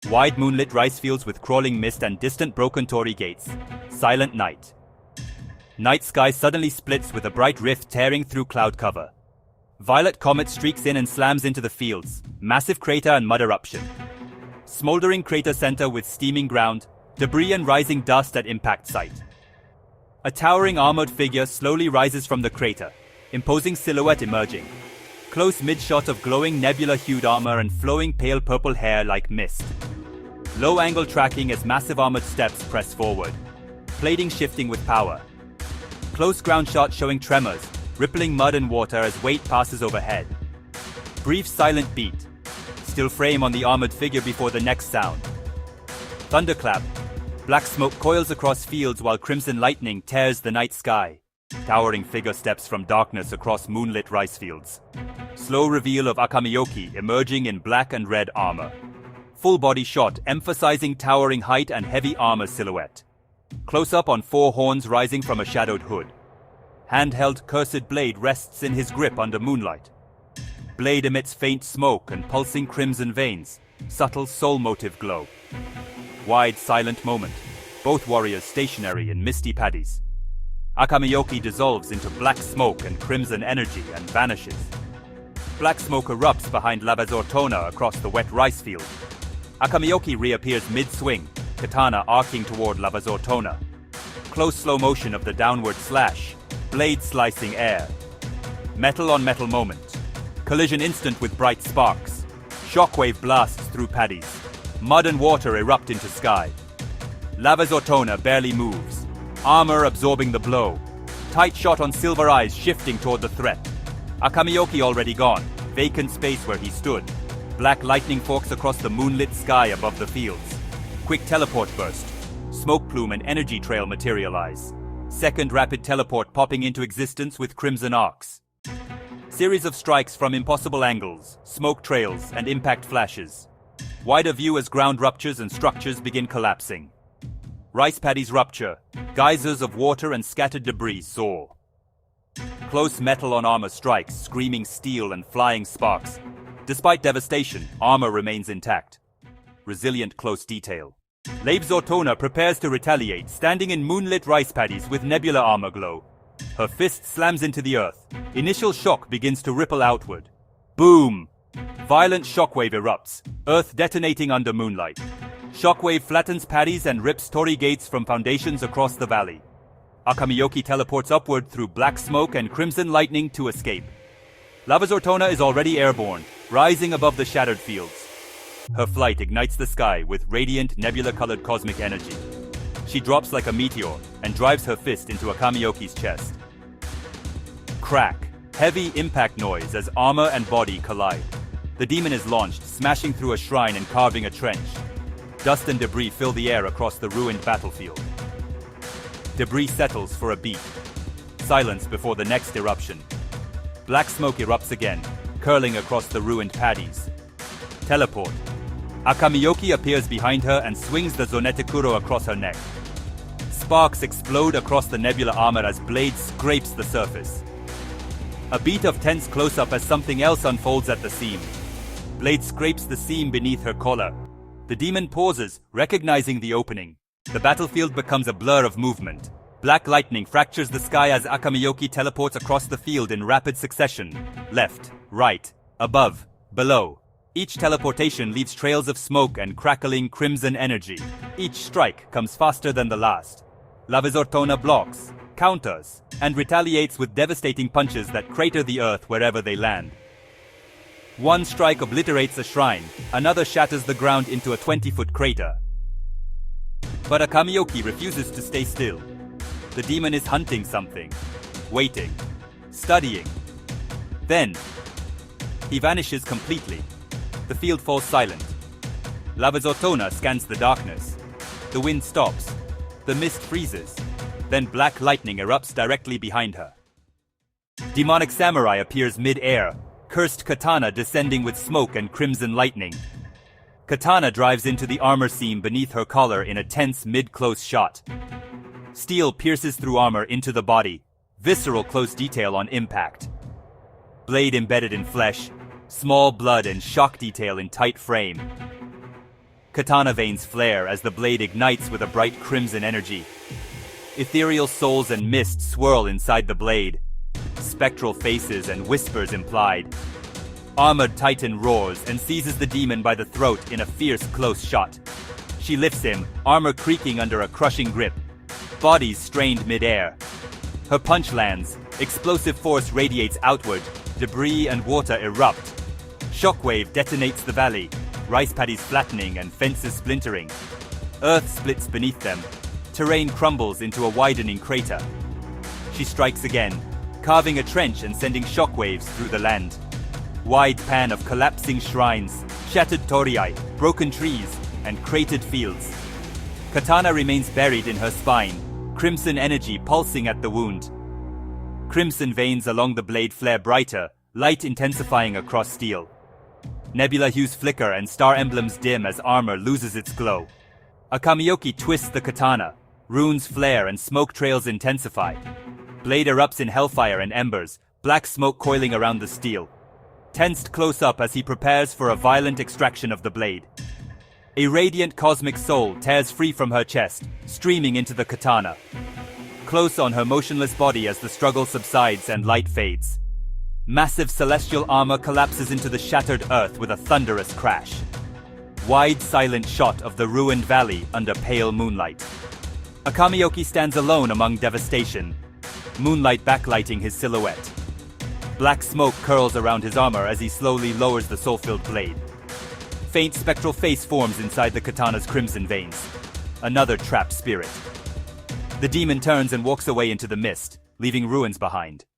Wide moonlit rice fields with crawling mist and distant broken torii gates. Silent night. Night sky suddenly splits with a bright rift tearing through cloud cover. Violet comet streaks in and slams into the fields. Massive crater and mud eruption. Smoldering crater center with steaming ground, debris and rising dust at impact site. A towering armored figure slowly rises from the crater, imposing silhouette emerging. Close mid-shot of glowing nebula-hued armor and flowing pale purple hair like mist. Low-angle tracking as massive armored steps press forward. Plating shifting with power. Close ground shot showing tremors, rippling mud and water as weight passes overhead. Brief silent beat. Still frame on the armored figure before the next sound. Thunderclap. Black smoke coils across fields while crimson lightning tears the night sky. Towering figure steps from darkness across moonlit rice fields. Slow reveal of Akamiyoki emerging in black and red armor. Full body shot emphasizing towering height and heavy armor silhouette. Close up on 4 horns rising from a shadowed hood. Handheld cursed blade rests in his grip under moonlight. Blade emits faint smoke and pulsing crimson veins, subtle soul motive glow. Wide silent moment, both warriors stationary in misty paddies. Akamiyoki dissolves into black smoke and crimson energy and vanishes. Black smoke erupts behind Lavezortona across the wet rice field. Akamiyoki reappears mid-swing, katana arcing toward Lavezortona. Close slow motion of the downward slash, blade slicing air. Metal on metal moment. Collision instant with bright sparks. Shockwave blasts through paddies. Mud and water erupt into sky. Lavezortona barely moves. Armor absorbing the blow. Tight shot on silver eyes shifting toward the threat. Akamiyoki already gone. Vacant space where he stood. Black lightning forks across the moonlit sky above the fields. Quick teleport burst. Smoke plume and energy trail materialize. Second rapid teleport popping into existence with crimson arcs. Series of strikes from impossible angles, smoke trails, and impact flashes. Wider view as ground ruptures and structures begin collapsing. Rice paddies rupture, geysers of water and scattered debris soar. Close metal on armor strikes, screaming steel and flying sparks. Despite devastation, armor remains intact. Resilient close detail. Lavezortona prepares to retaliate, standing in moonlit rice paddies with nebula armor glow. Her fist slams into the earth. Initial shock begins to ripple outward. Boom! Violent shockwave erupts, earth detonating under moonlight. Shockwave flattens paddies and rips torii gates from foundations across the valley. Akamiyoki teleports upward through black smoke and crimson lightning to escape. Lavezortona is already airborne, rising above the shattered fields. Her flight ignites the sky with radiant, nebula-colored cosmic energy. She drops like a meteor and drives her fist into Akamiyoki's chest. Crack. Heavy impact noise as armor and body collide. The demon is launched, smashing through a shrine and carving a trench. Dust and debris fill the air across the ruined battlefield. Debris settles for a beat. Silence before the next eruption. Black smoke erupts again, curling across the ruined paddies. Teleport. Akamiyoki appears behind her and swings the Zonetekuro across her neck. Sparks explode across the nebula armor as blade scrapes the surface. A beat of tense close-up as something else unfolds at the seam. Blade scrapes the seam beneath her collar. The demon pauses, recognizing the opening. The battlefield becomes a blur of movement. Black lightning fractures the sky as Akamiyoki teleports across the field in rapid succession. Left, right, above, below. Each teleportation leaves trails of smoke and crackling crimson energy. Each strike comes faster than the last. Lavezortona blocks, counters, and retaliates with devastating punches that crater the earth wherever they land. One strike obliterates a shrine, another shatters the ground into a 20-foot crater. But Akamiyoki refuses to stay still. The demon is hunting something, waiting, studying. Then, he vanishes completely. The field falls silent. Lavezortona scans the darkness. The wind stops. The mist freezes. Then black lightning erupts directly behind her. Demonic samurai appears mid-air, cursed katana descending with smoke and crimson lightning. Katana drives into the armor seam beneath her collar in a tense mid-close shot. Steel pierces through armor into the body, visceral close detail on impact. Blade embedded in flesh, small blood and shock detail in tight frame. Katana veins flare as the blade ignites with a bright crimson energy. Ethereal souls and mist swirl inside the blade. Spectral faces and whispers implied. Armored Titan roars and seizes the demon by the throat in a fierce close shot. She lifts him, armor creaking under a crushing grip. Bodies strained mid-air. Her punch lands. Explosive force radiates outward. Debris and water erupt. Shockwave detonates the valley. Rice paddies flattening and fences splintering. Earth splits beneath them. Terrain crumbles into a widening crater. She strikes again, carving a trench and sending shockwaves through the land. Wide pan of collapsing shrines, shattered torii, broken trees, and cratered fields. Katana remains buried in her spine, crimson energy pulsing at the wound. Crimson veins along the blade flare brighter, light intensifying across steel. Nebula hues flicker and star emblems dim as armor loses its glow. Akamiyoki twists the katana, runes flare and smoke trails intensify. Blade erupts in hellfire and embers, black smoke coiling around the steel. Tensed close up as he prepares for a violent extraction of the blade. A radiant cosmic soul tears free from her chest, streaming into the katana. Close on her motionless body as the struggle subsides and light fades. Massive celestial armor collapses into the shattered earth with a thunderous crash. Wide silent shot of the ruined valley under pale moonlight. Akamiyoki stands alone among devastation, moonlight backlighting his silhouette. Black smoke curls around his armor as he slowly lowers the soul-filled blade. Faint spectral face forms inside the katana's crimson veins. Another trapped spirit. The demon turns and walks away into the mist, leaving ruins behind.